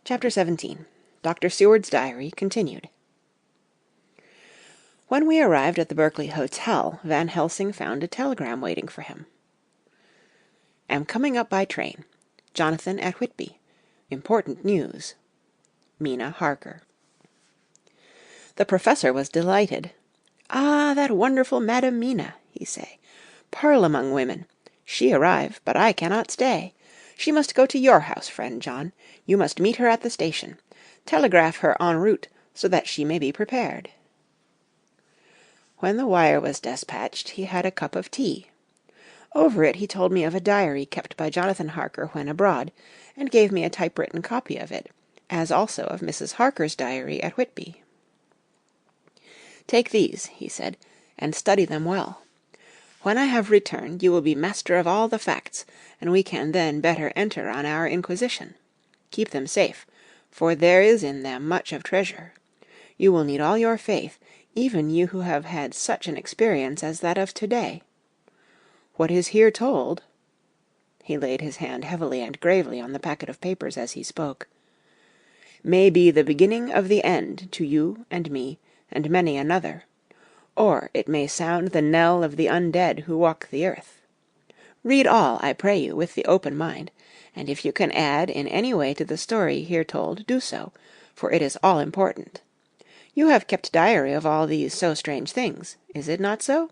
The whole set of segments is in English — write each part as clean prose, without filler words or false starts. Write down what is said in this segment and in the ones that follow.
Chapter 17. Dr. Seward's Diary continued. When we arrived at the Berkeley Hotel, Van Helsing found a telegram waiting for him. Am coming up by train. Jonathan at Whitby. Important news. Mina Harker. The professor was delighted. "Ah, that wonderful Madam Mina," he say. "Pearl among women. She arrive, but I cannot stay. She must go to your house, friend John. You must meet her at the station. Telegraph her en route, so that she may be prepared." When the wire was despatched, he had a cup of tea. Over it he told me of a diary kept by Jonathan Harker when abroad, and gave me a typewritten copy of it, as also of Mrs. Harker's diary at Whitby. "Take these," he said, "and study them well. When I have returned, you will be master of all the facts, and we can then better enter on our inquisition. Keep them safe, for there is in them much of treasure. You will need all your faith, even you who have had such an experience as that of to-day. What is here told," he laid his hand heavily and gravely on the packet of papers as he spoke, "may be the beginning of the end to you and me and many another. Or it may sound the knell of the undead who walk the earth. Read all, I pray you, with the open mind, and if you can add in any way to the story here told, do so, for it is all important. You have kept diary of all these so strange things, is it not so?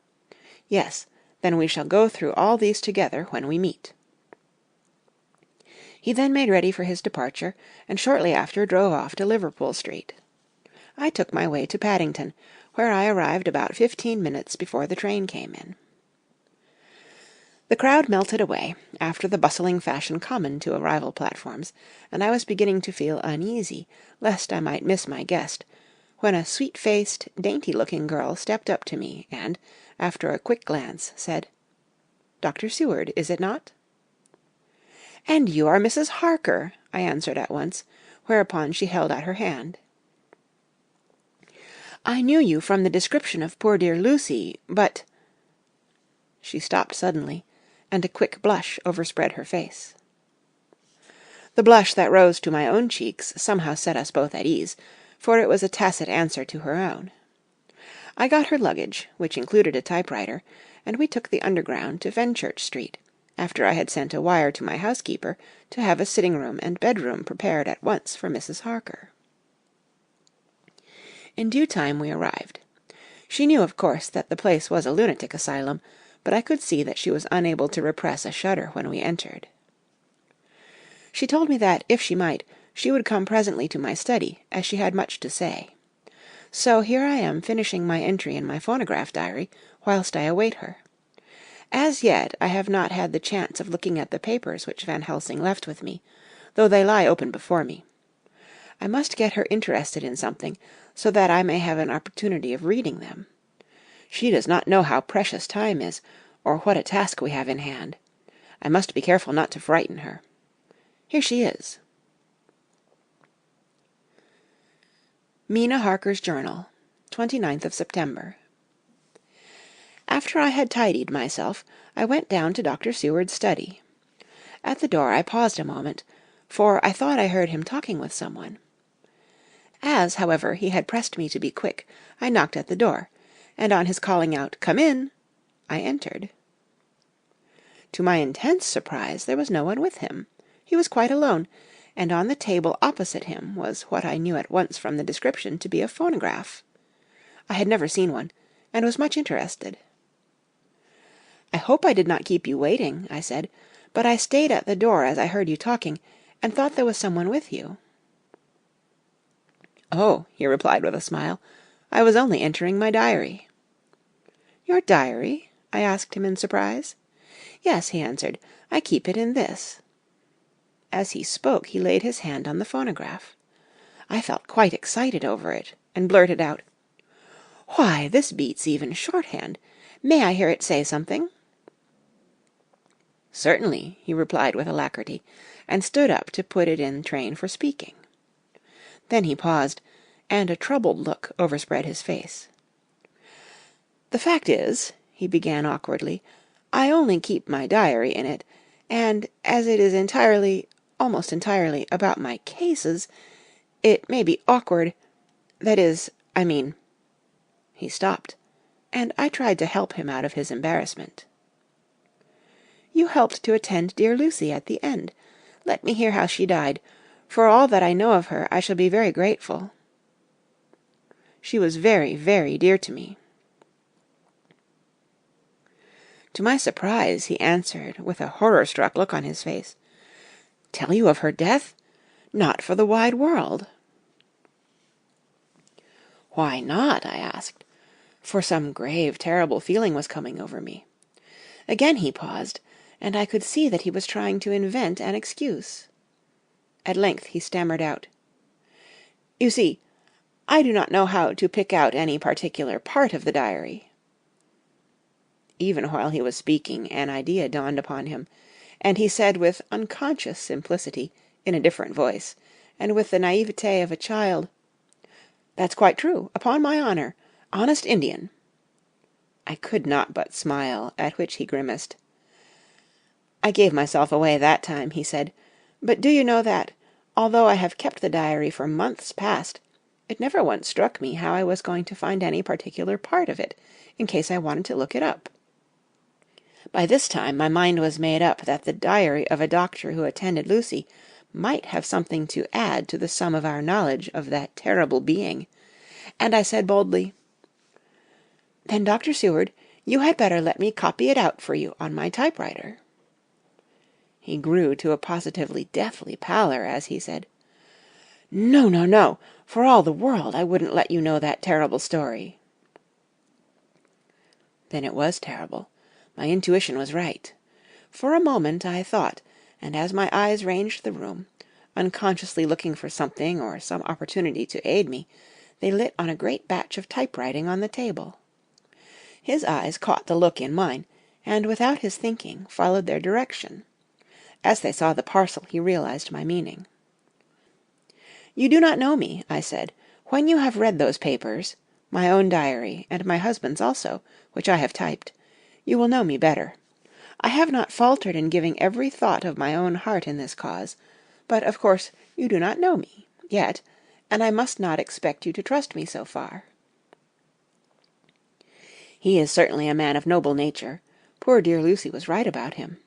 Yes, then we shall go through all these together when we meet." He then made ready for his departure, and shortly after drove off to Liverpool Street. I took my way to Paddington, where I arrived about 15 minutes before the train came in. The crowd melted away, after the bustling fashion common to arrival platforms, and I was beginning to feel uneasy, lest I might miss my guest, when a sweet-faced, dainty-looking girl stepped up to me, and, after a quick glance, said, "Dr. Seward, is it not?" "And you are Mrs. Harker," I answered at once, whereupon she held out her hand. "I knew you from the description of poor dear Lucy, but—" She stopped suddenly, and a quick blush overspread her face. The blush that rose to my own cheeks somehow set us both at ease, for it was a tacit answer to her own. I got her luggage, which included a typewriter, and we took the Underground to Fenchurch Street, after I had sent a wire to my housekeeper to have a sitting-room and bedroom prepared at once for Mrs. Harker. In due time we arrived. She knew, of course, that the place was a lunatic asylum, but I could see that she was unable to repress a shudder when we entered. She told me that, if she might, she would come presently to my study, as she had much to say. So here I am finishing my entry in my phonograph diary, whilst I await her. As yet I have not had the chance of looking at the papers which Van Helsing left with me, though they lie open before me. I must get her interested in something, so that I may have an opportunity of reading them. She does not know how precious time is, or what a task we have in hand. I must be careful not to frighten her. Here she is. Mina Harker's Journal, 29th of September. After I had tidied myself, I went down to Dr. Seward's study. At the door I paused a moment, for I thought I heard him talking with someone. As, however, he had pressed me to be quick, I knocked at the door, and on his calling out, "Come in," I entered. To my intense surprise, there was no one with him. He was quite alone, and on the table opposite him was what I knew at once from the description to be a phonograph. I had never seen one, and was much interested. "I hope I did not keep you waiting," I said, "but I stayed at the door as I heard you talking, and thought there was someone with you." "Oh," he replied with a smile, "I was only entering my diary." "Your diary?" I asked him in surprise. "Yes," he answered, "I keep it in this." As he spoke he laid his hand on the phonograph. I felt quite excited over it, and blurted out, "Why, this beats even shorthand. May I hear it say something?" "Certainly," he replied with alacrity, and stood up to put it in train for speaking. Then he paused, and a troubled look overspread his face. "The fact is," he began awkwardly, "I only keep my diary in it, and as it is entirely almost entirely about my cases, it may be awkward. That is, I mean—" He stopped, and I tried to help him out of his embarrassment. "You helped to attend dear Lucy at the end. Let me hear how she died. For all that I know of her, I shall be very grateful." "She was very, very dear to me." To my surprise, he answered, with a horror-struck look on his face, "Tell you of her death? Not for the wide world." "Why not?" I asked, for some grave, terrible feeling was coming over me. Again he paused, and I could see that he was trying to invent an excuse. At length he stammered out, "You see, I do not know how to pick out any particular part of the diary." Even while he was speaking, an idea dawned upon him, and he said with unconscious simplicity, in a different voice, and with the naivete of a child, "That's quite true, upon my honor. Honest Indian." I could not but smile, at which he grimaced. "I gave myself away that time," he said, "but do you know that, although I have kept the diary for months past, it never once struck me how I was going to find any particular part of it, in case I wanted to look it up. By this time my mind was made up that the diary of a doctor who attended Lucy might have something to add to the sum of our knowledge of that terrible being, and I said boldly, "Then, Dr. Seward, you had better let me copy it out for you on my typewriter." He grew to a positively deathly pallor as he said, "No, no, no! For all the world I wouldn't let you know that terrible story." Then it was terrible. My intuition was right. For a moment I thought, and as my eyes ranged the room, unconsciously looking for something or some opportunity to aid me, they lit on a great batch of typewriting on the table. His eyes caught the look in mine, and without his thinking, followed their direction. As they saw the parcel, he realized my meaning. "You do not know me," I said. "When you have read those papers, my own diary, and my husband's also, which I have typed, you will know me better. I have not faltered in giving every thought of my own heart in this cause, but of course you do not know me yet, and I must not expect you to trust me so far." He is certainly a man of noble nature. Poor dear Lucy was right about him.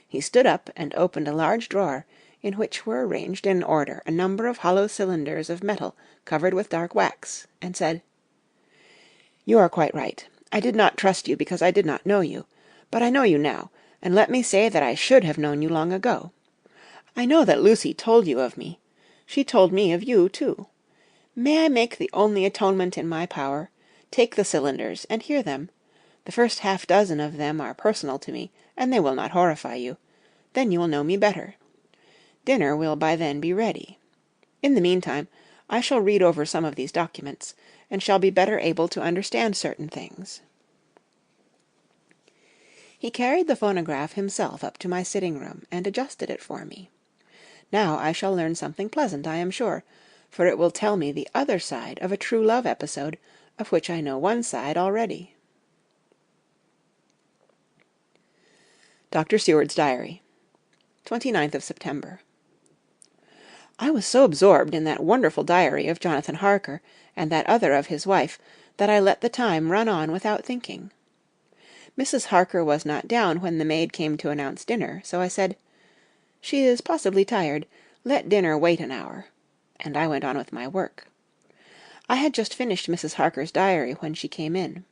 He stood up and opened a large drawer, in which were arranged in order a number of hollow cylinders of metal covered with dark wax, and said, "You are quite right. I did not trust you because I did not know you, but I know you now, and let me say that I should have known you long ago. I know that Lucy told you of me. She told me of you, too. May I make the only atonement in my power? Take the cylinders, and hear them. The first half-dozen of them are personal to me, and they will not horrify you. Then you will know me better. Dinner will by then be ready. In the meantime, I shall read over some of these documents, and shall be better able to understand certain things." He carried the phonograph himself up to my sitting-room, and adjusted it for me. Now I shall learn something pleasant, I am sure, for it will tell me the other side of a true love episode, of which I know one side already. Dr. Seward's Diary, 29th of September. I was so absorbed in that wonderful diary of Jonathan Harker, and that other of his wife, that I let the time run on without thinking. Mrs. Harker was not down when the maid came to announce dinner, so I said, "She is possibly tired. Let dinner wait an hour," and I went on with my work. I had just finished Mrs. Harker's diary when she came in.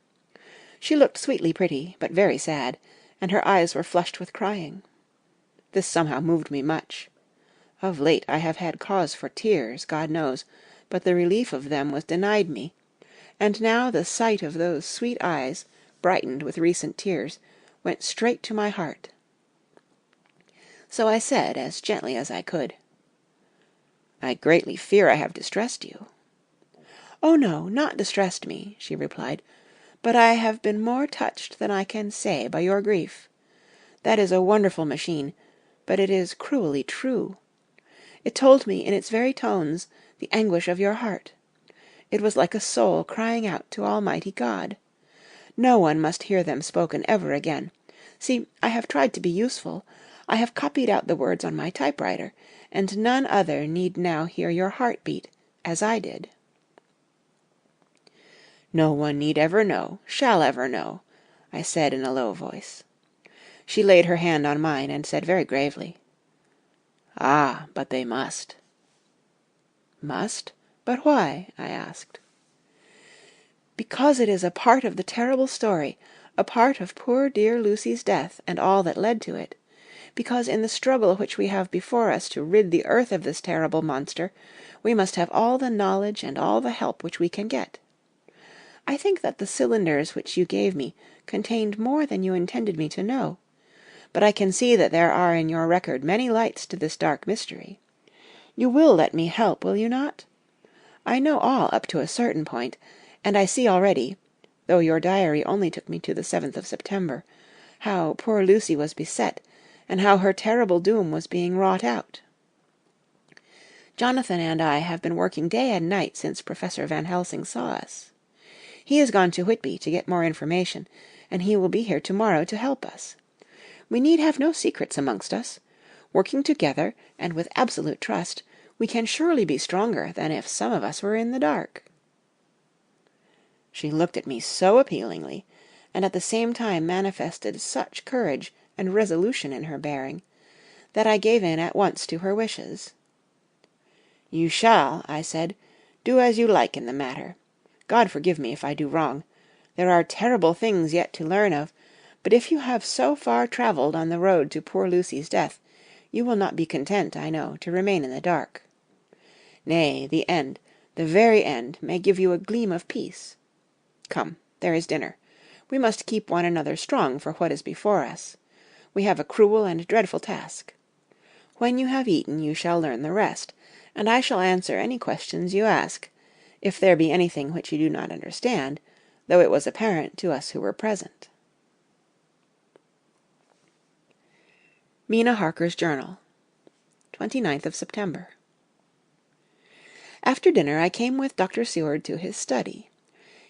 She looked sweetly pretty, but very sad, and her eyes were flushed with crying. This somehow moved me much. Of late I have had cause for tears, God knows, but the relief of them was denied me, and now the sight of those sweet eyes, brightened with recent tears, went straight to my heart. So I said, as gently as I could, "I greatly fear I have distressed you." "Oh no, not distressed me," she replied, "but I have been more touched than I can say by your grief. That is a wonderful machine, but it is cruelly true. It told me in its very tones the anguish of your heart. It was like a soul crying out to Almighty God. No one must hear them spoken ever again. See, I have tried to be useful. I have copied out the words on my typewriter, and none other need now hear your heart beat, as I did. No one need ever know, shall ever know, I said in a low voice. She laid her hand on mine and said very gravely, "Ah, but they must." Must? But why? I asked. Because it is a part of the terrible story, a part of poor dear Lucy's death and all that led to it. Because in the struggle which we have before us to rid the earth of this terrible monster, we must have all the knowledge and all the help which we can get. I think that the cylinders which you gave me contained more than you intended me to know, but I can see that there are in your record many lights to this dark mystery. You will let me help, will you not? I know all up to a certain point, and I see already, though your diary only took me to the 7th of September, how poor Lucy was beset, and how her terrible doom was being wrought out. Jonathan and I have been working day and night since Professor Van Helsing saw us. He has gone to Whitby to get more information, and he will be here tomorrow to help us. We need have no secrets amongst us. Working together, and with absolute trust, we can surely be stronger than if some of us were in the dark. She looked at me so appealingly, and at the same time manifested such courage and resolution in her bearing, that I gave in at once to her wishes. "You shall," I said, "do as you like in the matter. God forgive me if I do wrong. There are terrible things yet to learn of, but if you have so far travelled on the road to poor Lucy's death, you will not be content, I know, to remain in the dark. Nay, the end, the very end, may give you a gleam of peace. Come, there is dinner. We must keep one another strong for what is before us. We have a cruel and dreadful task. When you have eaten you shall learn the rest, and I shall answer any questions you ask, if there be anything which you do not understand, though it was apparent to us who were present." Mina Harker's Journal, 29th of September. After dinner I came with Dr. Seward to his study.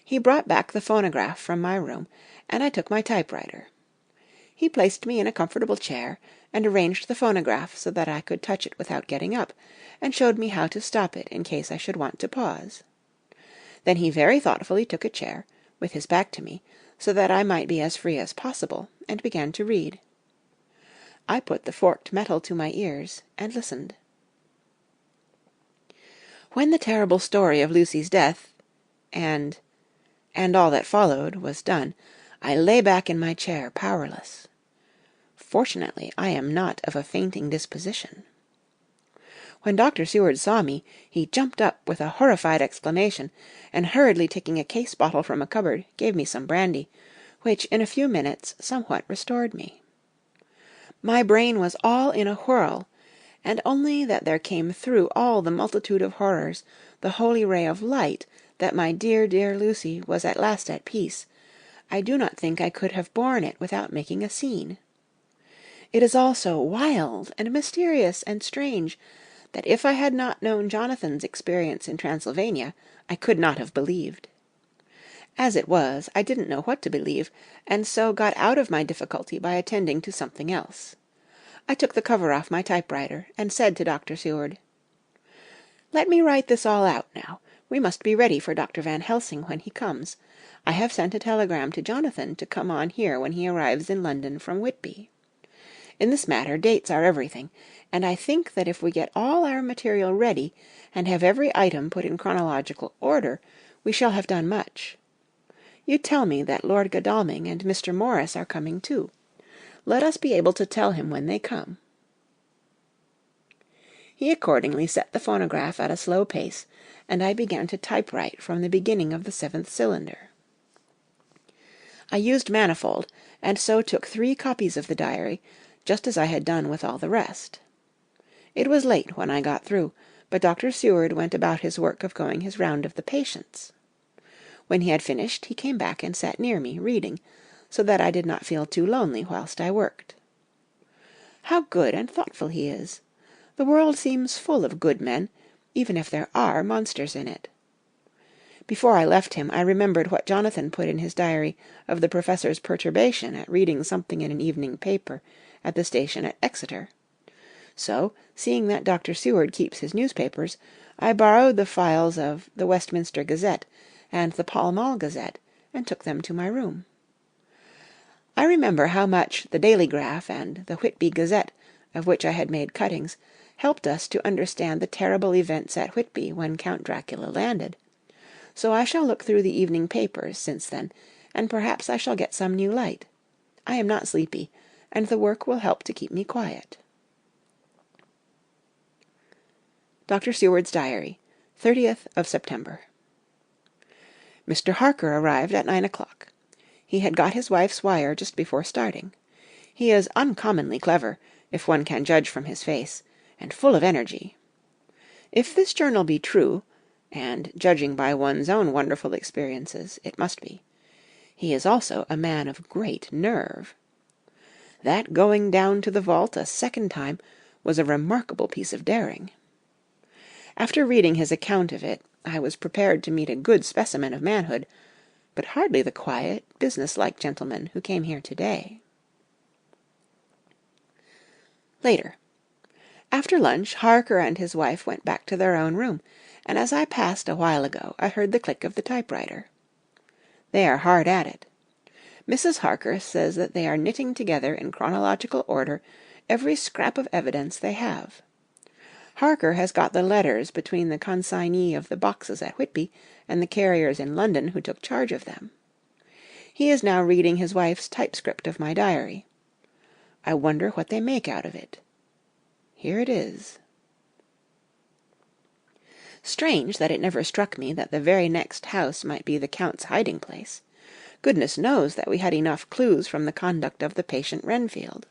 He brought back the phonograph from my room, and I took my typewriter. He placed me in a comfortable chair, and arranged the phonograph so that I could touch it without getting up, and showed me how to stop it in case I should want to pause. Then he very thoughtfully took a chair, with his back to me, so that I might be as free as possible, and began to read. I put the forked metal to my ears, and listened. When the terrible story of Lucy's death, and all that followed, was done, I lay back in my chair, powerless. Fortunately, I am not of a fainting disposition. When Dr. Seward saw me, he jumped up with a horrified exclamation, and hurriedly taking a case bottle from a cupboard, gave me some brandy, which in a few minutes somewhat restored me. My brain was all in a whirl, and only that there came through all the multitude of horrors the holy ray of light that my dear, dear Lucy was at last at peace, I do not think I could have borne it without making a scene. It is all so wild and mysterious and strange that if I had not known Jonathan's experience in Transylvania, I could not have believed. As it was, I didn't know what to believe, and so got out of my difficulty by attending to something else. I took the cover off my typewriter, and said to Dr. Seward, "Let me write this all out now. We must be ready for Dr. Van Helsing when he comes. I have sent a telegram to Jonathan to come on here when he arrives in London from Whitby. In this matter dates are everything, and I think that if we get all our material ready, and have every item put in chronological order, we shall have done much. You tell me that Lord Godalming and Mr. Morris are coming too. Let us be able to tell him when they come." He accordingly set the phonograph at a slow pace, and I began to typewrite from the beginning of the 7th cylinder. I used manifold, and so took 3 copies of the diary, just as I had done with all the rest. It was late when I got through, but Dr. Seward went about his work of going his round of the patients. When he had finished, he came back and sat near me, reading, so that I did not feel too lonely whilst I worked. How good and thoughtful he is! The world seems full of good men, even if there are monsters in it. Before I left him, I remembered what Jonathan put in his diary of the professor's perturbation at reading something in an evening paper, at the station at Exeter. So, seeing that Dr. Seward keeps his newspapers, I borrowed the files of the Westminster Gazette and the Pall Mall Gazette, and took them to my room. I remember how much the Dailygraph and the Whitby Gazette, of which I had made cuttings, helped us to understand the terrible events at Whitby when Count Dracula landed. So I shall look through the evening papers since then, and perhaps I shall get some new light. I am not sleepy, and the work will help to keep me quiet. Dr. Seward's Diary, 30th of September. Mr. Harker arrived at 9 o'clock. He had got his wife's wire just before starting. He is uncommonly clever, if one can judge from his face, and full of energy. If this journal be true, and judging by one's own wonderful experiences, it must be, he is also a man of great nerve. That going down to the vault a second time was a remarkable piece of daring. After reading his account of it, I was prepared to meet a good specimen of manhood, but hardly the quiet, business-like gentleman who came here today. Later. After lunch, Harker and his wife went back to their own room, and as I passed a while ago, I heard the click of the typewriter. They are hard at it. Mrs. Harker says that they are knitting together in chronological order every scrap of evidence they have. Harker has got the letters between the consignee of the boxes at Whitby and the carriers in London who took charge of them. He is now reading his wife's typescript of my diary. I wonder what they make out of it. Here it is. Strange that it never struck me that the very next house might be the Count's hiding-place. Goodness knows that we had enough clues from the conduct of the patient Renfield.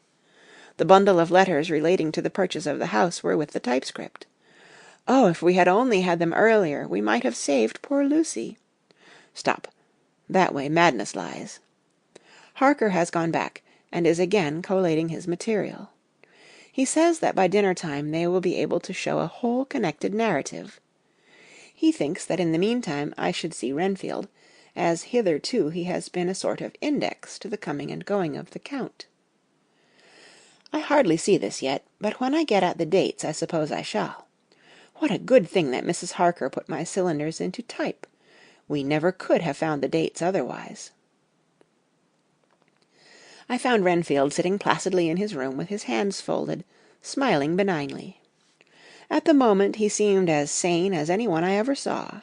The bundle of letters relating to the purchase of the house were with the typescript. Oh, if we had only had them earlier, we might have saved poor Lucy. Stop. That way madness lies. Harker has gone back, and is again collating his material. He says that by dinner-time they will be able to show a whole connected narrative. He thinks that in the meantime I should see Renfield, as hitherto he has been a sort of index to the coming and going of the Count. I hardly see this yet, but when I get at the dates I suppose I shall. What a good thing that Mrs. Harker put my cylinders into type! We never could have found the dates otherwise. I found Renfield sitting placidly in his room with his hands folded, smiling benignly. At the moment he seemed as sane as anyone I ever saw.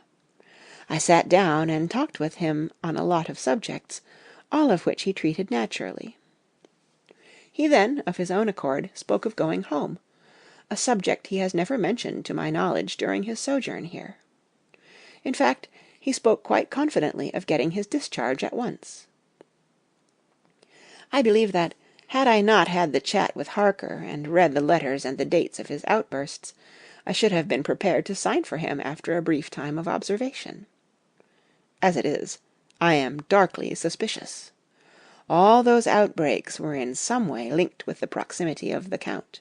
I sat down and talked with him on a lot of subjects, all of which he treated naturally. He then, of his own accord, spoke of going home, a subject he has never mentioned to my knowledge during his sojourn here. In fact, he spoke quite confidently of getting his discharge at once. I believe that, had I not had the chat with Harker and read the letters and the dates of his outbursts, I should have been prepared to sign for him after a brief time of observation. As it is, I am darkly suspicious. All those outbreaks were in some way linked with the proximity of the Count.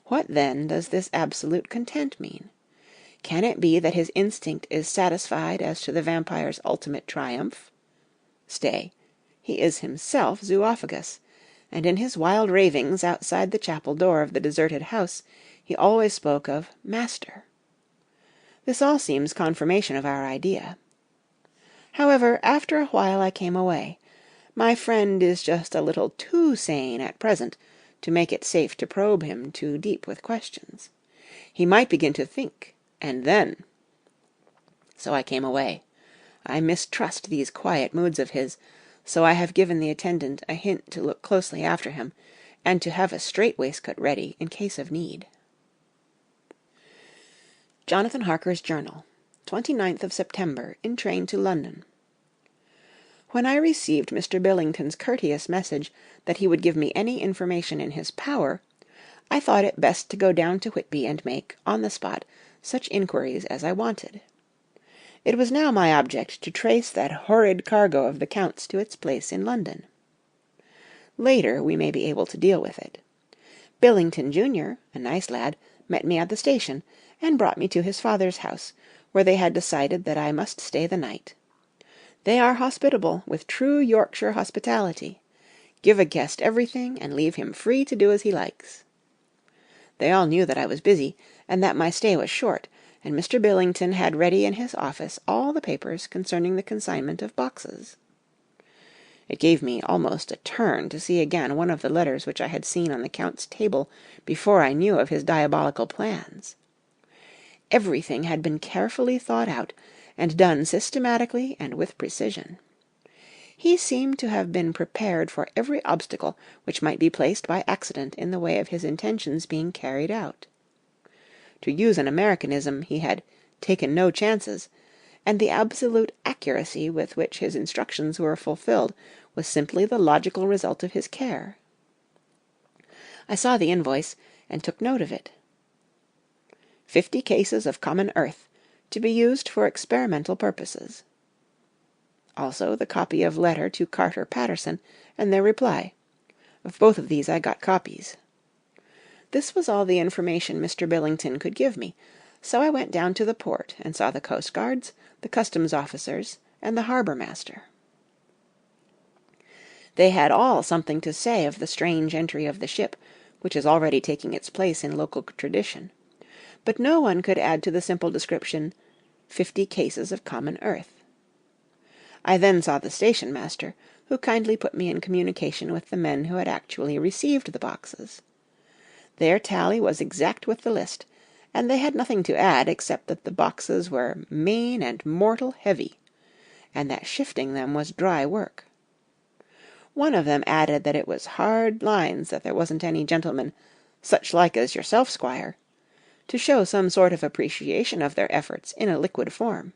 What, then, does this absolute content mean? Can it be that his instinct is satisfied as to the vampire's ultimate triumph? Stay, he is himself zooophagus, and in his wild ravings outside the chapel door of the deserted house he always spoke of Master. This all seems confirmation of our idea. However, after a while I came away. My friend is just a little too sane at present to make it safe to probe him too deep with questions. He might begin to think, and then... So I came away. I mistrust these quiet moods of his, so I have given the attendant a hint to look closely after him, and to have a strait waistcoat ready in case of need. Jonathan Harker's Journal, 29th of September, in train to London. When I received Mr. Billington's courteous message that he would give me any information in his power, I thought it best to go down to Whitby and make, on the spot, such inquiries as I wanted. It was now my object to trace that horrid cargo of the Count's to its place in London. Later we may be able to deal with it. Billington, Jr., a nice lad, met me at the station, and brought me to his father's house, where they had decided that I must stay the night. They are hospitable, with true Yorkshire hospitality. give a guest everything, and leave him free to do as he likes. They all knew that I was busy, and that my stay was short, and Mr. Billington had ready in his office all the papers concerning the consignment of boxes. It gave me almost a turn to see again one of the letters which I had seen on the Count's table before I knew of his diabolical plans. Everything had been carefully thought out, and done systematically and with precision. He seemed to have been prepared for every obstacle which might be placed by accident in the way of his intentions being carried out. To use an Americanism, he had taken no chances, and the absolute accuracy with which his instructions were fulfilled was simply the logical result of his care. I saw the invoice, and took note of it. 50 cases of common earth, to be used for experimental purposes. Also the copy of letter to Carter Patterson, and their reply. Of both of these I got copies. This was all the information Mr. Billington could give me, so I went down to the port, and saw the coast guards, the customs officers, and the harbour master. They had all something to say of the strange entry of the ship, which is already taking its place in local tradition. But no one could add to the simple description, 50 cases of common earth. I then saw the station-master, who kindly put me in communication with the men who had actually received the boxes. Their tally was exact with the list, and they had nothing to add except that the boxes were main and mortal heavy, and that shifting them was dry work. One of them added that it was hard lines that there wasn't any gentleman, such like as yourself, squire, to show some sort of appreciation of their efforts in a liquid form.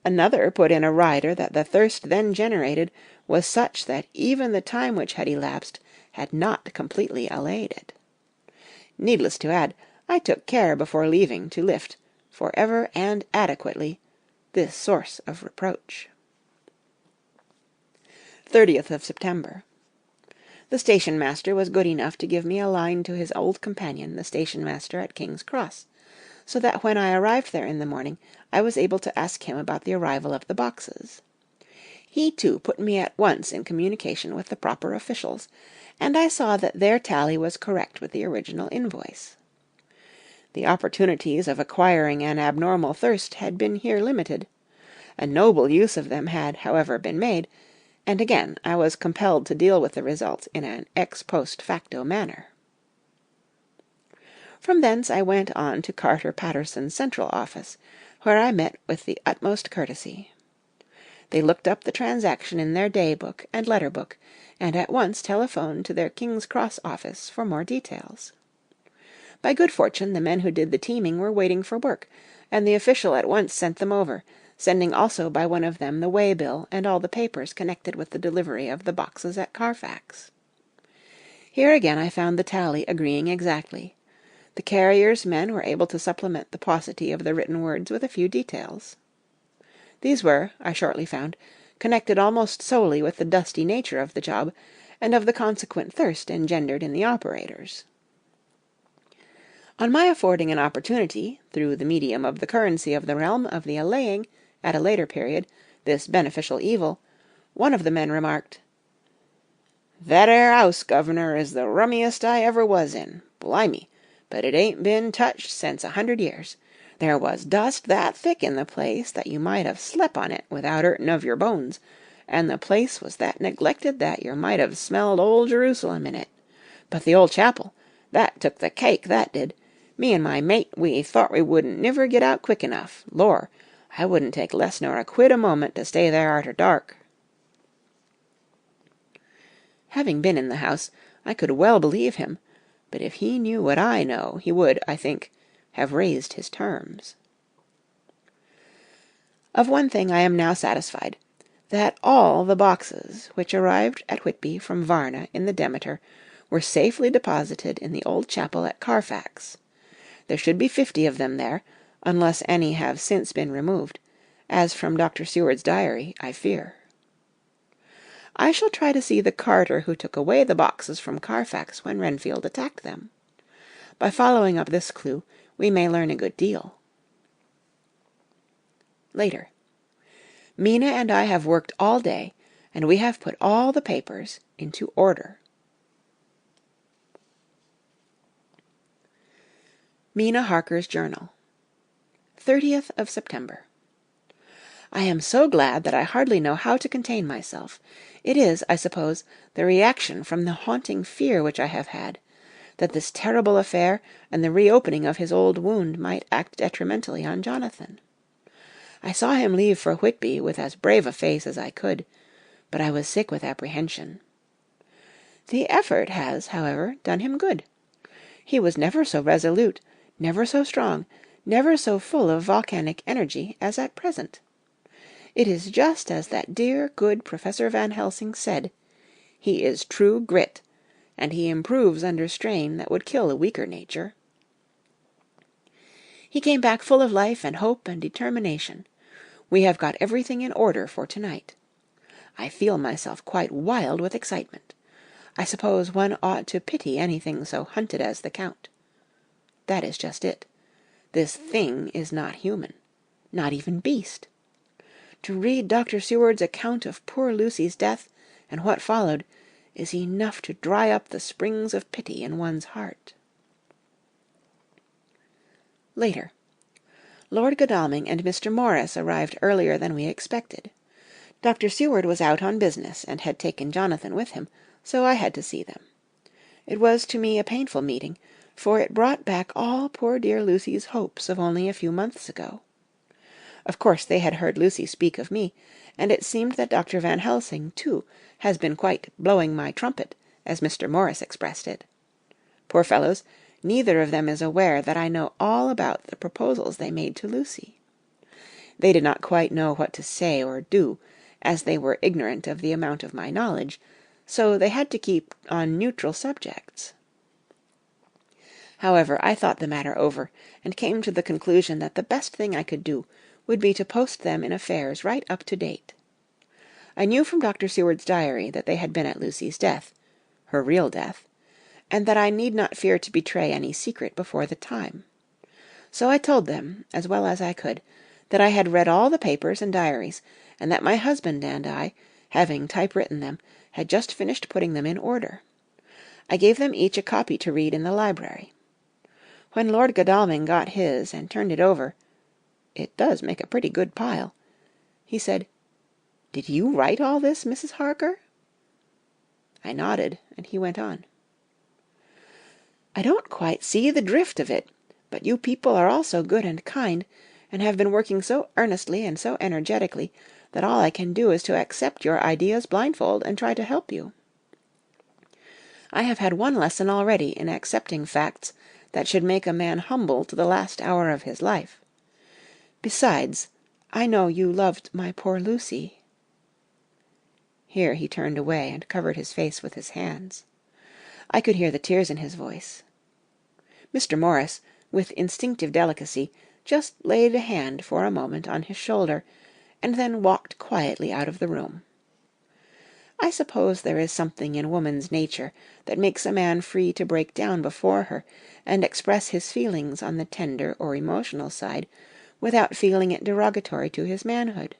Another put in a rider that the thirst then generated was such that even the time which had elapsed had not completely allayed it. Needless to add, I took care before leaving to lift, for ever and adequately, this source of reproach. 30th of September. The station-master was good enough to give me a line to his old companion, the station-master at King's Cross, so that when I arrived there in the morning I was able to ask him about the arrival of the boxes. He, too, put me at once in communication with the proper officials, and I saw that their tally was correct with the original invoice. The opportunities of acquiring an abnormal thirst had been here limited. A noble use of them had, however, been made, and again I was compelled to deal with the result in an ex post facto manner. From thence I went on to Carter Patterson's central office, where I met with the utmost courtesy. They looked up the transaction in their day-book and letter-book, and at once telephoned to their King's Cross office for more details. By good fortune the men who did the teaming were waiting for work, and the official at once sent them over, sending also by one of them the way-bill and all the papers connected with the delivery of the boxes at Carfax. Here again I found the tally agreeing exactly. The carrier's men were able to supplement the paucity of the written words with a few details. These were, I shortly found, connected almost solely with the dusty nature of the job, and of the consequent thirst engendered in the operators. On my affording an opportunity, through the medium of the currency of the realm, of the allaying, at a later period, this beneficial evil, one of the men remarked, "That 'ere 'ouse, governor, is the rummiest I ever was in. Blimey, but it ain't been touched since 100 years. There was dust that thick in the place that you might have slep on it without 'urtin' of your bones, and the place was that neglected that yer might have smelled old Jerusalem in it. But the old chapel, that took the cake, that did. Me and my mate, we thought we wouldn't niver get out quick enough. Lor, I wouldn't take less nor a quid a moment to stay there arter dark." Having been in the house, I could well believe him, but if he knew what I know, he would, I think, have raised his terms. Of one thing I am now satisfied, that all the boxes which arrived at Whitby from Varna in the Demeter were safely deposited in the old chapel at Carfax. There should be 50 of them there, unless any have since been removed, as from Dr. Seward's diary, I fear. I shall try to see the carter who took away the boxes from Carfax when Renfield attacked them. By following up this clue, we may learn a good deal. Later. Mina and I have worked all day, and we have put all the papers, into order. Mina Harker's Journal, 30th of September. I am so glad that I hardly know how to contain myself. It is, I suppose, the reaction from the haunting fear which I have had, that this terrible affair and the reopening of his old wound might act detrimentally on Jonathan. I saw him leave for Whitby with as brave a face as I could, but I was sick with apprehension. The effort has, however, done him good. He was never so resolute, never so strong, never so full of volcanic energy as at present. It is just as that dear, good Professor Van Helsing said, he is true grit, and he improves under strain that would kill a weaker nature. He came back full of life and hope and determination. We have got everything in order for tonight. I feel myself quite wild with excitement. I suppose one ought to pity anything so hunted as the Count. That is just it. This thing is not human, not even beast. To read Dr. Seward's account of poor Lucy's death and what followed is enough to dry up the springs of pity in one's heart. Later. Lord Godalming and Mr. Morris arrived earlier than we expected. Dr. Seward was out on business and had taken Jonathan with him, so I had to see them. It was to me a painful meeting, for it brought back all poor dear Lucy's hopes of only a few months ago. Of course they had heard Lucy speak of me, and it seemed that Dr. Van Helsing, too, has been quite blowing my trumpet, as Mr. Morris expressed it. Poor fellows, neither of them is aware that I know all about the proposals they made to Lucy. They did not quite know what to say or do, as they were ignorant of the amount of my knowledge, so they had to keep on neutral subjects. However, I thought the matter over, and came to the conclusion that the best thing I could do would be to post them in affairs right up to date. I knew from Dr. Seward's diary that they had been at Lucy's death, her real death, and that I need not fear to betray any secret before the time. So I told them, as well as I could, that I had read all the papers and diaries, and that my husband and I, having typewritten them, had just finished putting them in order. I gave them each a copy to read in the library. When Lord Godalming got his and turned it over, it does make a pretty good pile, he said, "Did you write all this, Mrs. Harker?" I nodded, and he went on. "I don't quite see the drift of it, but you people are all so good and kind, and have been working so earnestly and so energetically, that all I can do is to accept your ideas blindfold and try to help you. I have had one lesson already in accepting facts that should make a man humble to the last hour of his life. Besides, I know you loved my poor Lucy." Here he turned away and covered his face with his hands. I could hear the tears in his voice. Mr. Morris, with instinctive delicacy, just laid a hand for a moment on his shoulder, and then walked quietly out of the room. I suppose there is something in woman's nature that makes a man free to break down before her and express his feelings on the tender or emotional side without feeling it derogatory to his manhood.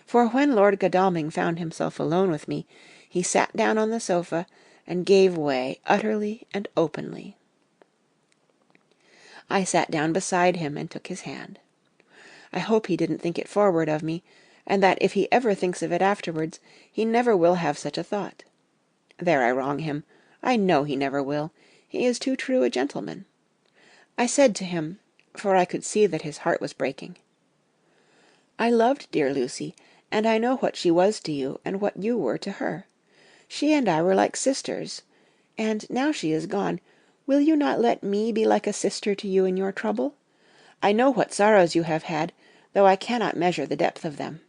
For when Lord Godalming found himself alone with me, he sat down on the sofa and gave way utterly and openly. I sat down beside him and took his hand. I hope he didn't think it forward of me, and that if he ever thinks of it afterwards, he never will have such a thought. There I wrong him. I know he never will. He is too true a gentleman. I said to him, for I could see that his heart was breaking, "I loved dear Lucy, and I know what she was to you and what you were to her. She and I were like sisters, and now she is gone, will you not let me be like a sister to you in your trouble? I know what sorrows you have had, though I cannot measure the depth of them.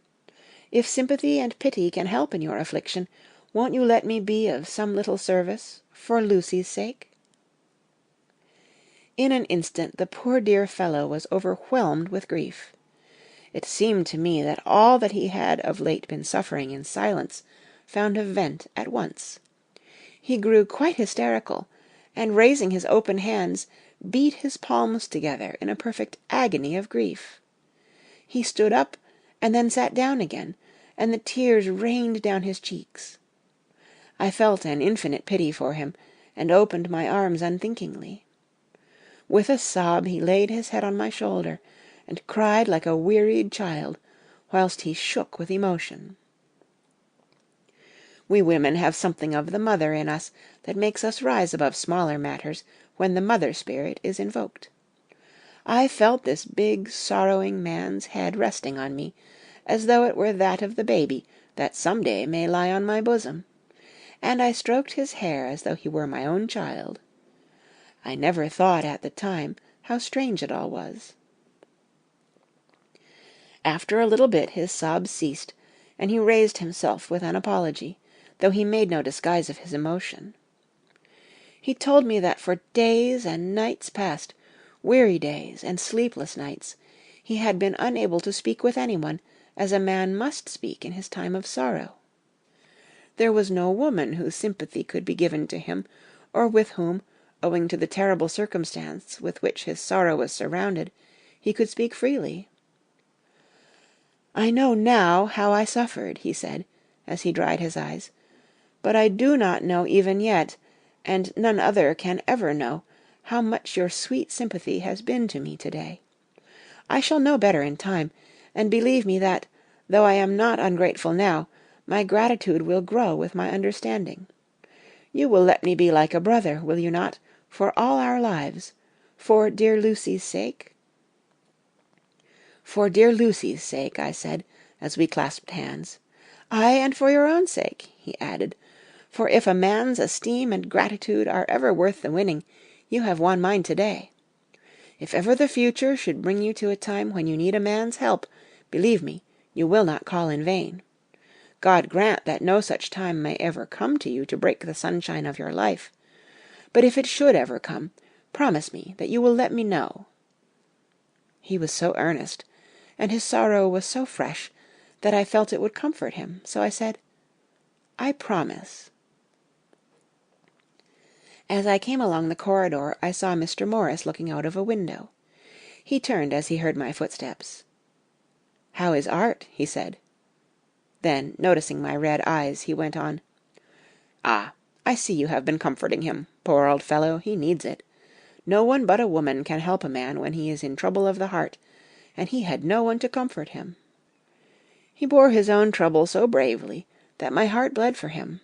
If sympathy and pity can help in your affliction, won't you let me be of some little service, for Lucy's sake?" In an instant the poor dear fellow was overwhelmed with grief. It seemed to me that all that he had of late been suffering in silence found a vent at once. He grew quite hysterical, and raising his open hands, beat his palms together in a perfect agony of grief. He stood up, and then sat down again, and the tears rained down his cheeks. I felt an infinite pity for him, and opened my arms unthinkingly. With a sob he laid his head on my shoulder, and cried like a wearied child, whilst he shook with emotion. We women have something of the mother in us that makes us rise above smaller matters when the mother spirit is invoked. I felt this big, sorrowing man's head resting on me, as though it were that of the baby that some day may lie on my bosom, and I stroked his hair as though he were my own child. I never thought at the time how strange it all was. After a little bit his sobs ceased, and he raised himself with an apology, though he made no disguise of his emotion. He told me that for days and nights past, weary days and sleepless nights, he had been unable to speak with anyone as a man must speak in his time of sorrow. There was no woman whose sympathy could be given to him, or with whom, owing to the terrible circumstance with which his sorrow was surrounded, he could speak freely. "I know now how I suffered," he said, as he dried his eyes, "but I do not know even yet, and none other can ever know, how much your sweet sympathy has been to me today. I shall know better in time, and believe me that, though I am not ungrateful now, my gratitude will grow with my understanding. You will let me be like a brother, will you not, for all our lives, for dear Lucy's sake?" "For dear Lucy's sake," I said, as we clasped hands. "Ay, and for your own sake," he added, "for if a man's esteem and gratitude are ever worth the winning, you have won mine today. If ever the future should bring you to a time when you need a man's help, believe me, you will not call in vain. God grant that no such time may ever come to you to break the sunshine of your life. But if it should ever come, promise me that you will let me know." He was so earnest, and his sorrow was so fresh, that I felt it would comfort him, so I said, "I promise." As I came along the corridor, I saw Mr. Morris looking out of a window. He turned as he heard my footsteps. "How is Art?" he said. Then, noticing my red eyes, he went on, "Ah, I see you have been comforting him. Poor old fellow, he needs it. No one but a woman can help a man when he is in trouble of the heart, and he had no one to comfort him. He bore his own trouble so bravely that my heart bled for him."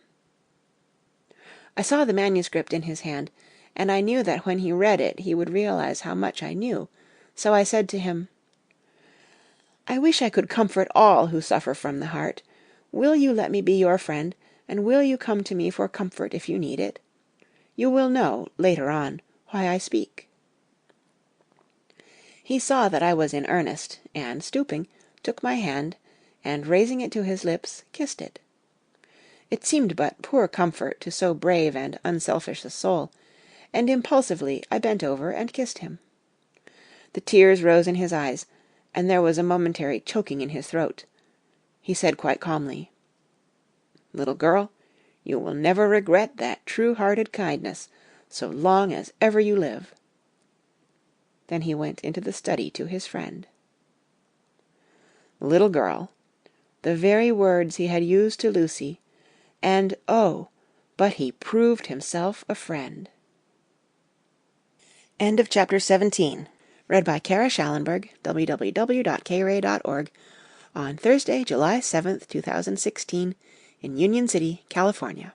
I saw the manuscript in his hand, and I knew that when he read it he would realize how much I knew, so I said to him, "I wish I could comfort all who suffer from the heart. Will you let me be your friend, and will you come to me for comfort if you need it? You will know, later on, why I speak." He saw that I was in earnest, and, stooping, took my hand, and, raising it to his lips, kissed it. It seemed but poor comfort to so brave and unselfish a soul, and impulsively I bent over and kissed him. The tears rose in his eyes, and there was a momentary choking in his throat. He said quite calmly, "Little girl, you will never regret that true-hearted kindness so long as ever you live." Then he went into the study to his friend. Little girl, the very words he had used to Lucy, and oh, but he proved himself a friend. End of chapter 17. Read by Kara Schallenberg, www.kray.org, on Thursday, July 7th, 2016, in Union City, California.